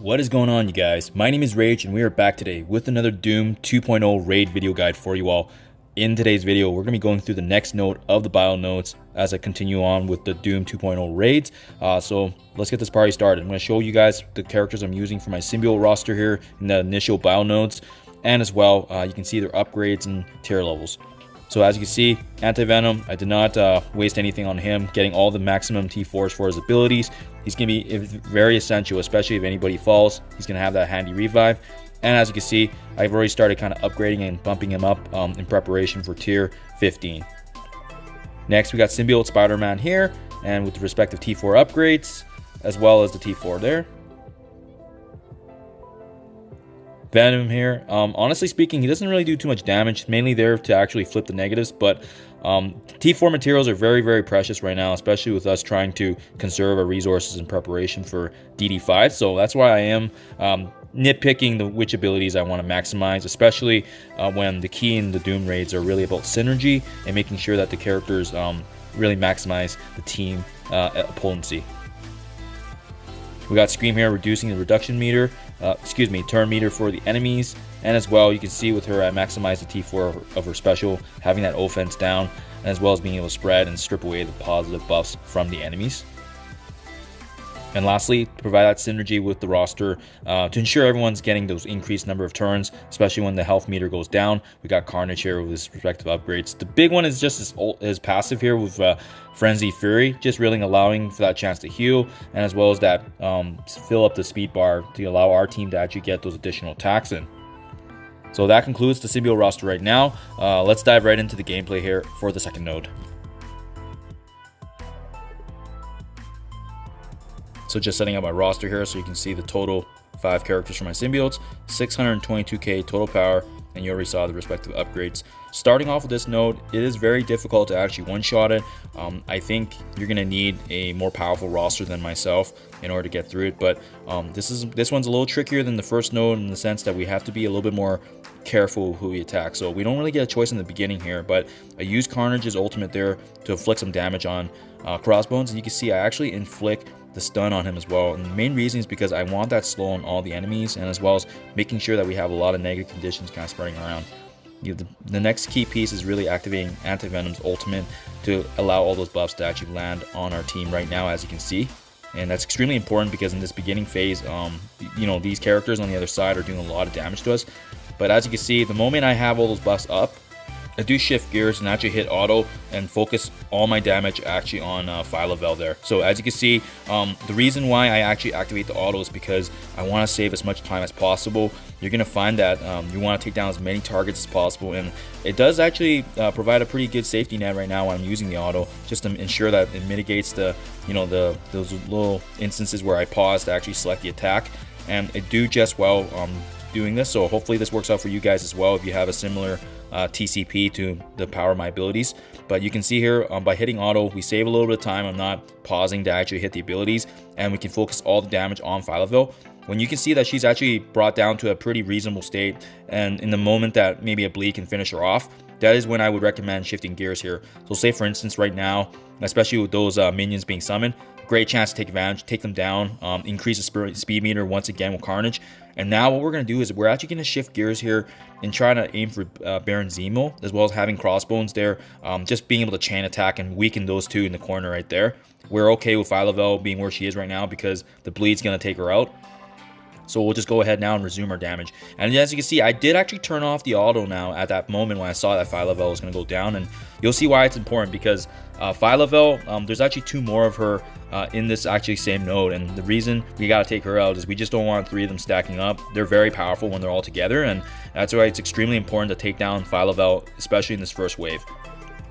What is going on, you guys? My name is Rage and we are back today with another Doom 2.0 raid video guide for you all. In today's video, we're going to be going through the next node of the bio nodes as I continue on with the Doom 2.0 raids. So let's get this party started. I'm going to show you guys the characters I'm using for my symbiote roster here in the initial bio nodes. And as well, you can see their upgrades and tier levels. So as you can see, Anti-Venom, I did not waste anything on him, getting all the maximum T4s for his abilities. He's going to be very essential, especially if anybody falls. He's going to have that handy revive. And as you can see, I've already started kind of upgrading and bumping him up in preparation for tier 15. Next, we got Symbiote Spider-Man here, and with the respective T4 upgrades, as well as the T4 there. Venom here, honestly speaking, he doesn't really do too much damage, mainly there to actually flip the negatives, but T4 materials are very, very precious right now, especially with us trying to conserve our resources in preparation for DD5, so that's why I am nitpicking which abilities I want to maximize, especially when the key in the Doom raids are really about synergy and making sure that the characters really maximize the team potency. We got Scream here, reducing the reduction meter, turn meter for the enemies, and as well you can see with her I maximize the T4 of her special, having that offense down, as well as being able to spread and strip away the positive buffs from the enemies. And lastly, provide that synergy with the roster to ensure everyone's getting those increased number of turns, especially when the health meter goes down. We got Carnage here with his respective upgrades. The big one is just his passive here with Frenzy Fury, just really allowing for that chance to heal, and as well as that fill up the speed bar to allow our team to actually get those additional attacks in. So that concludes the symbiote roster right now. Let's dive right into the gameplay here for the second node. So just setting up my roster here so you can see the total 5 characters for my symbiotes, 622k total power, and you already saw the respective upgrades. Starting off with this node, it is very difficult to actually one-shot it. I think you're going to need a more powerful roster than myself in order to get through it, but this one's a little trickier than the first node in the sense that we have to be a little bit more careful who we attack. So we don't really get a choice in the beginning here, but I use Carnage's ultimate there to inflict some damage on Crossbones, and you can see I actually inflict the stun on him as well, and the main reason is because I want that slow on all the enemies, and as well as making sure that we have a lot of negative conditions kind of spreading around. The next key piece is really activating Anti-Venom's ultimate to allow all those buffs to actually land on our team right now, as you can see. And that's extremely important because in this beginning phase, these characters on the other side are doing a lot of damage to us. But as you can see, the moment I have all those buffs up, I do shift gears and actually hit auto and focus all my damage actually on Phyla-Vel there. So as you can see, the reason why I actually activate the auto is because I want to save as much time as possible. You're going to find that you want to take down as many targets as possible, and it does actually provide a pretty good safety net right now when I'm using the auto, just to ensure that it mitigates those little instances where I pause to actually select the attack, and it do just well doing this. So hopefully this works out for you guys as well if you have a similar TCP to the power of my abilities. But you can see here by hitting auto, we save a little bit of time. I'm not pausing to actually hit the abilities, and we can focus all the damage on Phyla-Vel. When you can see that she's actually brought down to a pretty reasonable state, and in the moment that maybe a bleed can finish her off, that is when I would recommend shifting gears here. So say for instance right now, especially with those minions being summoned, great chance to take advantage, take them down, increase the speed meter once again with Carnage. And now what we're going to do is we're actually going to shift gears here and try to aim for Baron Zemo, as well as having Crossbones there, just being able to chain attack and weaken those two in the corner right there. We're okay with Phyla-Vel being where she is right now because the bleed's going to take her out. So we'll just go ahead now and resume our damage. And as you can see, I did actually turn off the auto now at that moment when I saw that Phyla-Vel was going to go down. And you'll see why it's important, because Phyla-Vel, there's actually 2 more of her in this actually same node. And the reason we got to take her out is we just don't want 3 of them stacking up. They're very powerful when they're all together. And that's why it's extremely important to take down Phyla-Vel, especially in this first wave.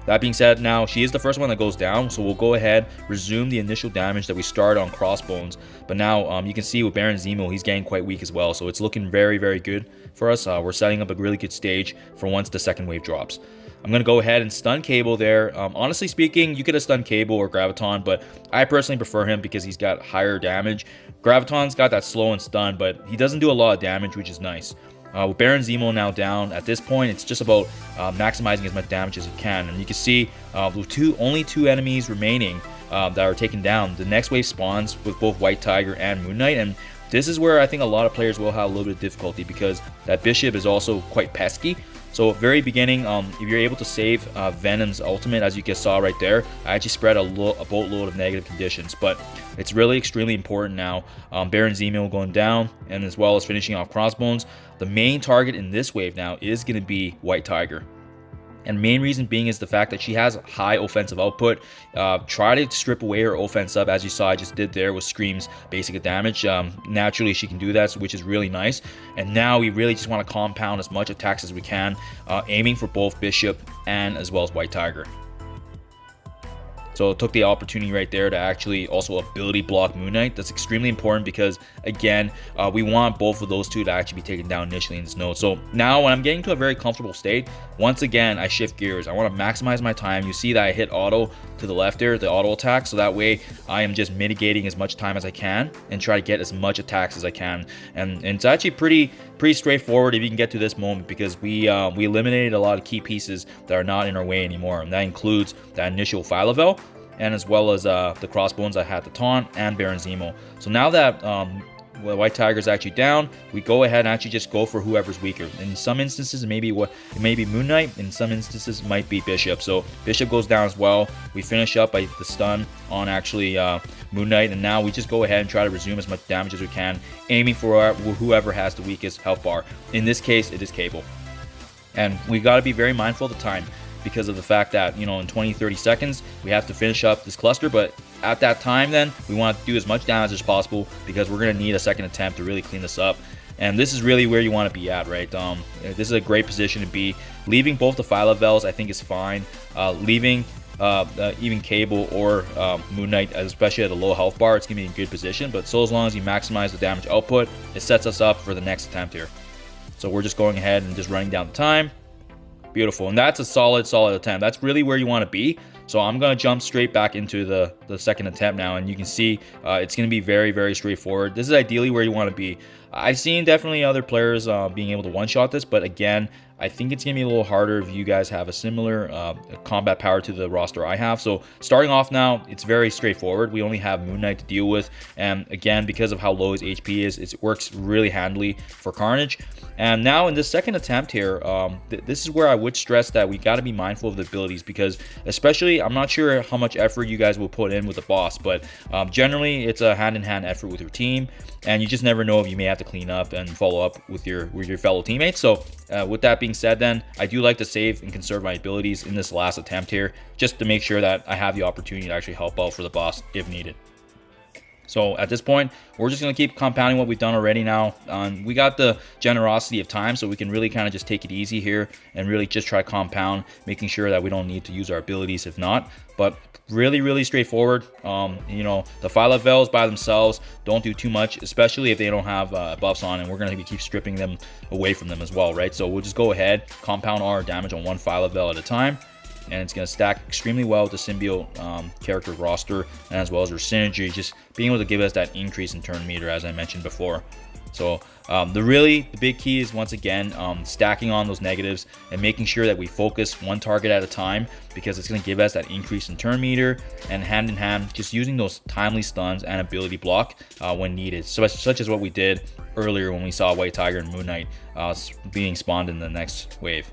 That being said, now she is the first one that goes down, so we'll go ahead, resume the initial damage that we started on Crossbones. But now you can see with Baron Zemo, he's getting quite weak as well, so it's looking very, very good for us. We're setting up a really good stage for once the second wave drops. I'm going to go ahead and stun Cable there. Honestly speaking, you could have stunned Cable or Graviton, but I personally prefer him because he's got higher damage. Graviton's got that slow and stun, but he doesn't do a lot of damage, which is nice. With Baron Zemo now down, at this point, it's just about maximizing as much damage as you can. And you can see with only two enemies remaining that are taken down, the next wave spawns with both White Tiger and Moon Knight. And This is where I think a lot of players will have a little bit of difficulty because that bishop is also quite pesky. So very beginning, if you're able to save Venom's ultimate, as you just saw right there, I actually spread a boatload of negative conditions. But it's really extremely important now. Baron Zemo going down, and as well as finishing off Crossbones. The main target in this wave now is going to be White Tiger. And main reason being is the fact that she has high offensive output. Try to strip away her offense up, as you saw I just did there with Scream's basic damage. Naturally, she can do that, which is really nice. And now we really just want to compound as much attacks as we can, aiming for both Bishop and as well as White Tiger. So took the opportunity right there to actually also ability block Moon Knight. That's extremely important because, again, we want both of those two to actually be taken down initially in this node. So now when I'm getting to a very comfortable state, once again, I shift gears. I want to maximize my time. You see that I hit auto to the left there, the auto attack. So that way I am just mitigating as much time as I can and try to get as much attacks as I can. And it's actually pretty straightforward if you can get to this moment, because we eliminated a lot of key pieces that are not in our way anymore. And that includes that initial Phyla-Vel, and as well as the Crossbones I had the taunt, and Baron Zemo. So now that White Tiger is actually down, we go ahead and actually just go for whoever's weaker. In some instances, it may be Moon Knight. In some instances, it might be Bishop. So Bishop goes down as well. We finish up by the stun on actually Moon Knight, and now we just go ahead and try to resume as much damage as we can, aiming for whoever has the weakest health bar. In this case, it is Cable. And we got to be very mindful of the time, because of the fact that, you know, in 20-30 seconds we have to finish up this cluster. But at that time, then we want to do as much damage as possible, because we're going to need a second attempt to really clean this up. And this is really where you want to be at, right? This is a great position to be. Leaving both the Phyla-Vels I think is fine. Leaving even Cable or Moon Knight, especially at a low health bar, it's going to be in good position. But so as long as you maximize the damage output, it sets us up for the next attempt here. So we're just going ahead and just running down the time. Beautiful. And that's a solid attempt. That's really where you want to be. So I'm going to jump straight back into the second attempt now, and you can see it's going to be very straightforward. This is ideally where you want to be. I've seen definitely other players being able to one-shot this, but again, I think it's going to be a little harder if you guys have a similar combat power to the roster I have. So starting off now, it's very straightforward. We only have Moon Knight to deal with, and again, because of how low his HP is, it works really handily for Carnage. And now in this second attempt here, this is where I would stress that we got to be mindful of the abilities, because especially, I'm not sure how much effort you guys will put in with the boss, but generally it's a hand-in-hand effort with your team, and you just never know if you may have to clean up and follow up with your fellow teammates. So with that being said, then I do like to save and conserve my abilities in this last attempt here, just to make sure that I have the opportunity to actually help out for the boss if needed. So at this point, we're just going to keep compounding what we've done already now. We got the generosity of time, so we can really kind of just take it easy here and really just try to compound, making sure that we don't need to use our abilities if not. But really straightforward. You know, the Phyla-Vels by themselves don't do too much, especially if they don't have buffs on, and we're going to keep stripping them away from them as well, right? So we'll just go ahead, compound our damage on one Phyla-Vel at a time, and it's going to stack extremely well with the symbiote character roster, and as well as their synergy, just being able to give us that increase in turn meter, as I mentioned before. So the big key is, once again, stacking on those negatives and making sure that we focus one target at a time, because it's going to give us that increase in turn meter, and hand in hand, just using those timely stuns and ability block when needed, such as what we did earlier when we saw White Tiger and Moon Knight being spawned in the next wave.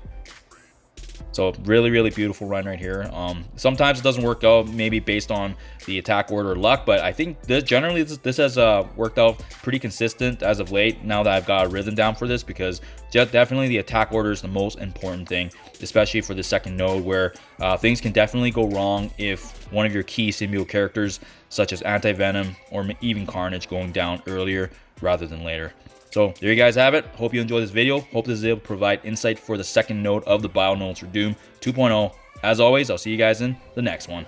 So really beautiful run right here. Sometimes it doesn't work out, maybe based on the attack order or luck, but I think generally this has worked out pretty consistent as of late, now that I've got a rhythm down for this, because definitely the attack order is the most important thing, especially for the second node, where things can definitely go wrong if one of your key symbiote characters, such as Anti-Venom or even Carnage, going down earlier rather than later. So there you guys have it. Hope you enjoyed this video. Hope this is able to provide insight for the second node of the Bio Nodes for Doom 2.0. As always, I'll see you guys in the next one.